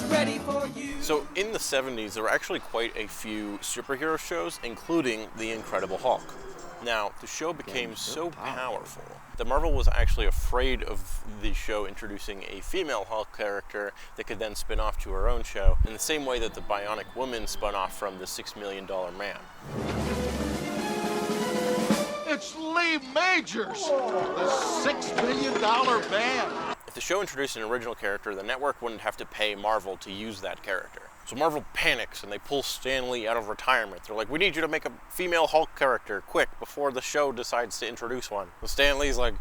ready for you. So in the 70s, there were actually quite a few superhero shows, including The Incredible Hulk. Now, the show became so powerful that Marvel was actually afraid of the show introducing a female Hulk character that could then spin off to her own show, in the same way that the Bionic Woman spun off from the $6 Million Man. It's Lee Majors, the $6 million man. If the show introduced an original character, the network wouldn't have to pay Marvel to use that character. So Marvel panics and they pull Stan Lee out of retirement. They're like, we need you to make a female Hulk character, quick, before the show decides to introduce one. And Stan Lee's like,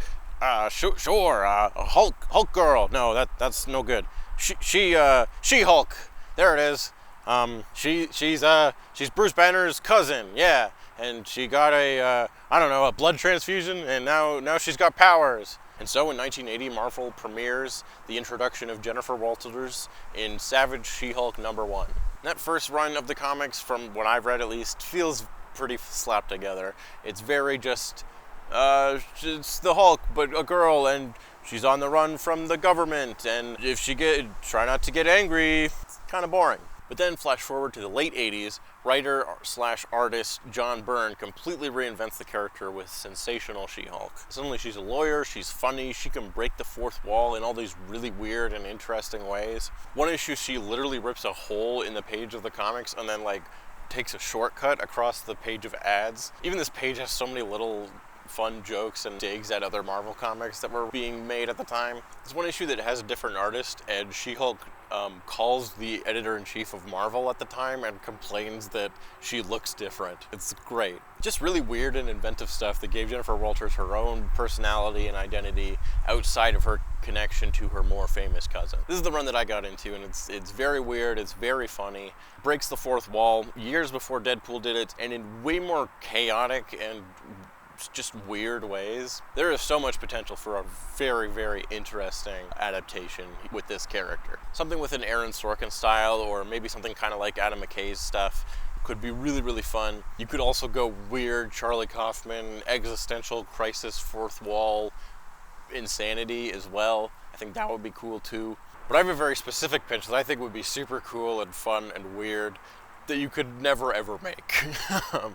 sure, a Hulk girl. No, that's no good. She-Hulk. There it is. She's Bruce Banner's cousin, yeah. And she got a blood transfusion, and now she's got powers. And so in 1980, Marvel premieres the introduction of Jennifer Walters in Savage She-Hulk #1. That first run of the comics, from what I've read at least, feels pretty slapped together. It's very just, it's the Hulk, but a girl, and she's on the run from the government, and try not to get angry. It's kind of boring. But then flash forward to the late 80s, writer/artist John Byrne completely reinvents the character with sensational She-Hulk. Suddenly she's a lawyer, she's funny, she can break the fourth wall in all these really weird and interesting ways. One issue, she literally rips a hole in the page of the comics and then takes a shortcut across the page of ads. Even this page has so many little fun jokes and digs at other Marvel comics that were being made at the time. There's one issue that has a different artist, and She-Hulk calls the editor-in-chief of Marvel at the time and complains that she looks different. It's great. Just really weird and inventive stuff that gave Jennifer Walters her own personality and identity outside of her connection to her more famous cousin. This is the run that I got into, and it's very weird, it's very funny, breaks the fourth wall years before Deadpool did it, and in way more chaotic and just weird ways. There is so much potential for a very, very interesting adaptation with this character. Something with an Aaron Sorkin style, or maybe something kind of like Adam McKay's stuff, could be really, really fun. You could also go weird Charlie Kaufman, existential crisis, fourth wall insanity as well. I think that would be cool too. But I have a very specific pitch that I think would be super cool and fun and weird that you could never ever make.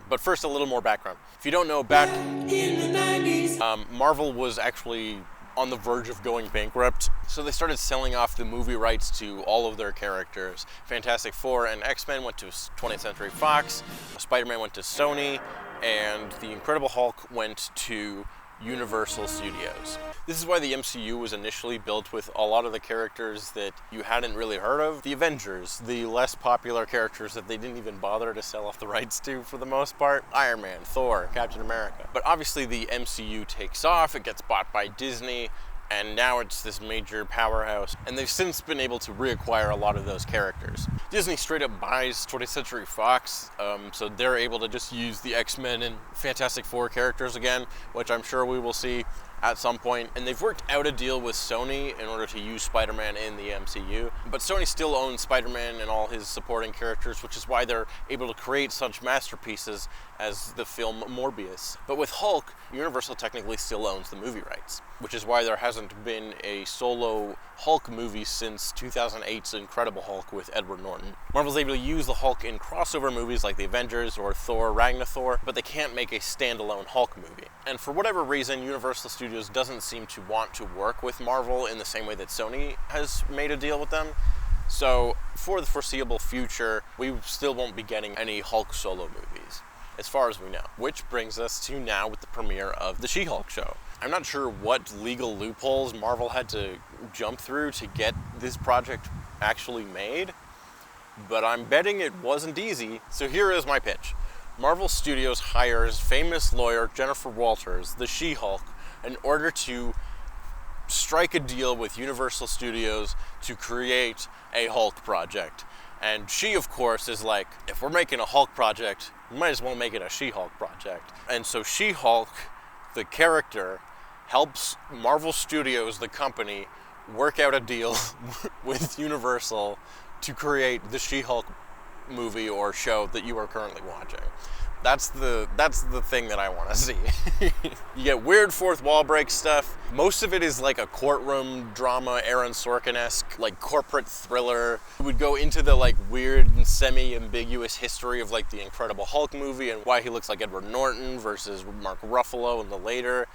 But first, a little more background. If you don't know, back in the 90s, Marvel was actually on the verge of going bankrupt, so they started selling off the movie rights to all of their characters. Fantastic Four and X-Men went to 20th Century Fox, Spider-Man went to Sony, and The Incredible Hulk went to Universal Studios. This is why the MCU was initially built with a lot of the characters that you hadn't really heard of. The Avengers, the less popular characters that they didn't even bother to sell off the rights to for the most part. Iron Man, Thor, Captain America. But obviously the MCU takes off, it gets bought by Disney, and now it's this major powerhouse, and they've since been able to reacquire a lot of those characters. Disney straight up buys 20th Century Fox, so they're able to just use the X-Men and Fantastic Four characters again, which I'm sure we will see at some point. And they've worked out a deal with Sony in order to use Spider-Man in the MCU, but Sony still owns Spider-Man and all his supporting characters, which is why they're able to create such masterpieces as the film Morbius. But with Hulk, Universal technically still owns the movie rights, which is why there hasn't been a solo Hulk movie since 2008's Incredible Hulk with Edward Norton. Marvel's able to use the Hulk in crossover movies like The Avengers or Thor Ragnarok, but they can't make a standalone Hulk movie. And for whatever reason, Universal Studios doesn't seem to want to work with Marvel in the same way that Sony has made a deal with them. So for the foreseeable future, we still won't be getting any Hulk solo movies, as far as we know. Which brings us to now with the premiere of the She-Hulk show. I'm not sure what legal loopholes Marvel had to jump through to get this project actually made, but I'm betting it wasn't easy. So here is my pitch. Marvel Studios hires famous lawyer Jennifer Walters, the She-Hulk, in order to strike a deal with Universal Studios to create a Hulk project. And she, of course, is like, if we're making a Hulk project, we might as well make it a She-Hulk project. And so She-Hulk, the character, helps Marvel Studios, the company, work out a deal with Universal to create the She-Hulk movie or show that you are currently watching. That's the thing that I want to see. You get weird fourth wall break stuff. Most of it is like a courtroom drama, Aaron Sorkin-esque, like corporate thriller. It would go into the like weird and semi-ambiguous history of like the Incredible Hulk movie and why he looks like Edward Norton versus Mark Ruffalo in the later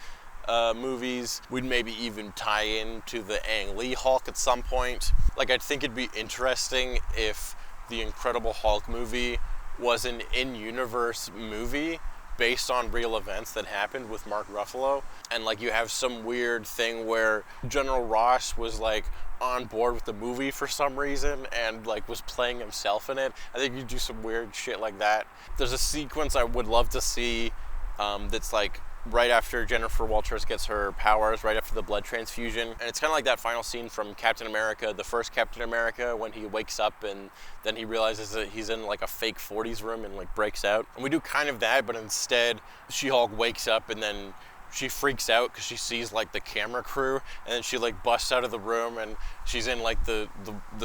movies. We'd maybe even tie in to the Ang Lee Hulk at some point. Like, I think it'd be interesting if the Incredible Hulk movie was an in-universe movie based on real events that happened with Mark Ruffalo, and like you have some weird thing where General Ross was like on board with the movie for some reason and like was playing himself in it. I think you do some weird shit like that. There's a sequence I would love to see that's like right after Jennifer Walters gets her powers, right after the blood transfusion. And it's kind of like that final scene from Captain America, the first Captain America, when he wakes up and then he realizes that he's in like a fake 40s room and like breaks out. And we do kind of that, but instead She-Hulk wakes up and then she freaks out because she sees like the camera crew, and then she like busts out of the room and she's in like the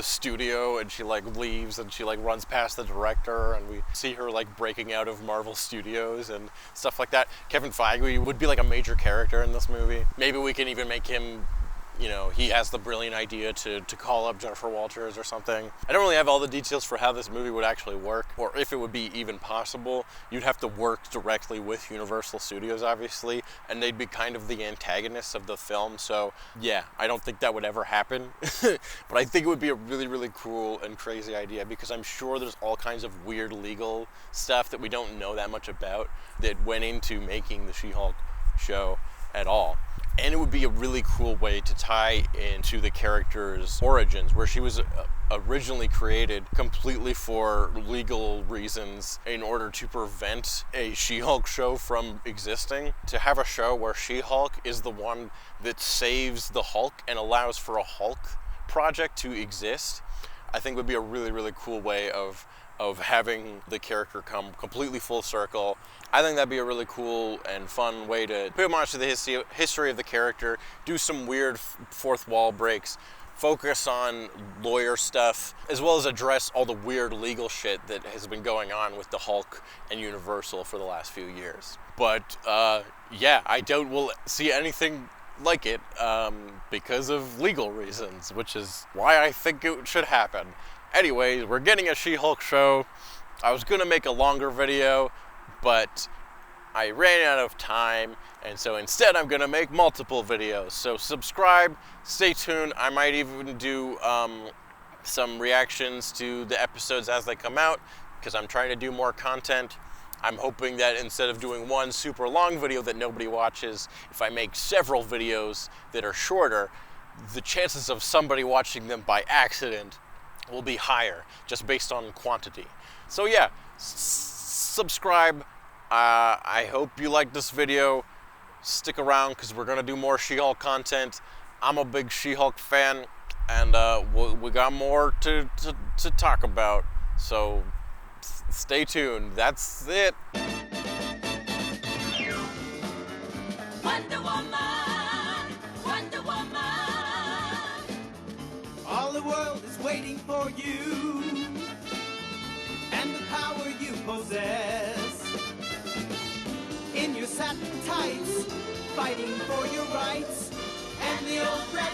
studio, and she like leaves and she like runs past the director, and we see her like breaking out of Marvel Studios and stuff like that. Kevin Feige would be like a major character in this movie. Maybe we can even make him, you know, he has the brilliant idea to call up Jennifer Walters or something. I don't really have all the details for how this movie would actually work, or if it would be even possible. You'd have to work directly with Universal Studios, obviously, and they'd be kind of the antagonists of the film. So yeah, I don't think that would ever happen. But I think it would be a really, really cool and crazy idea, because I'm sure there's all kinds of weird legal stuff that we don't know that much about that went into making the She-Hulk show at all. And it would be a really cool way to tie into the character's origins, where she was originally created completely for legal reasons in order to prevent a She-Hulk show from existing. To have a show where She-Hulk is the one that saves the Hulk and allows for a Hulk project to exist, I think would be a really, really cool way of having the character come completely full circle. I think that'd be a really cool and fun way to pay homage to the history of the character, do some weird fourth wall breaks, focus on lawyer stuff, as well as address all the weird legal shit that has been going on with the Hulk and Universal for the last few years. But yeah, I doubt we'll see anything like it because of legal reasons, which is why I think it should happen. Anyways, we're getting a She-Hulk show. I was gonna make a longer video, but I ran out of time, and so instead I'm gonna make multiple videos. So subscribe, stay tuned. I might even do some reactions to the episodes as they come out, because I'm trying to do more content. I'm hoping that instead of doing one super long video that nobody watches, if I make several videos that are shorter, the chances of somebody watching them by accident will be higher, just based on quantity. So yeah, subscribe. I hope you like this video. Stick around, because we're gonna do more She-Hulk content. I'm a big She-Hulk fan, and we got more to talk about. So stay tuned. That's it. Wonder Woman, Wonder Woman. All the world is waiting for you and the power you possess. In your satin tights, fighting for your rights, and the old red